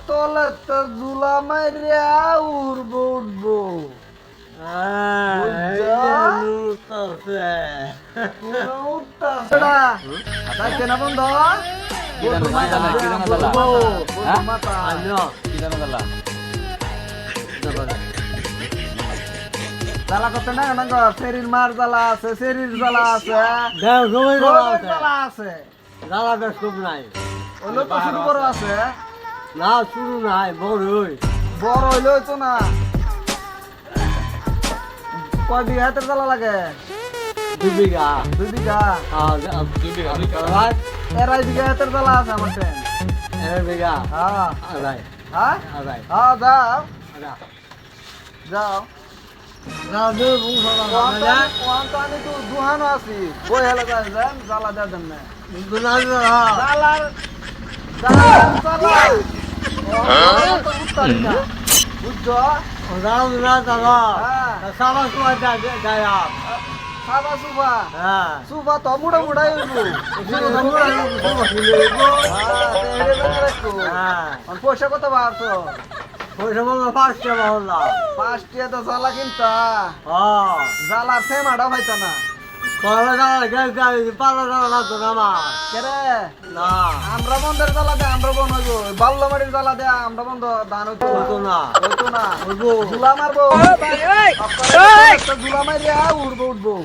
তলে তো জুলা মাইরিয়া উড়বো উঠবো না বন্ধ জ্বালা করতে না না শরীর মার জ্বালা আছে শরীর জ্বালা আছে জ্বালা আছে জ্বালা বেশ খুব নাই ওগুলো তো শুরু বড় আছে না শুরু নাই বড় বড় হইলেও তো না কয় বিঘা হাতের জ্বালা লাগে 2 বিঘা 2 বিঘা ভাই 2.5 বিঘা হাতের জ্বালা আছে আমার ট্রেন 1 বিঘা হ্যাঁ আড়াই হ্যাঁ আড়াই হ্যাঁ যাও যাও আমি তো দুহানো আছি বই হেলে যাই জ্বালা দেয় দেন না জ্বালার বুঝছো সাবা সুবা সুবা তো মুড়া মুড়াই পয়সা কত বাড়ছো পাঁচটিয়া তো জ্বালা কিনতা জ্বালার সেমাটা হইতো না কেরে আমরা বন্ধের জ্বালা দে আমরা বন হইব বাল্যমারির জ্বালা দে আমরা বন্ধ ধান হইতো না ঝুলা মারবো ঝুলা মারিয়া উড়বো উঠবো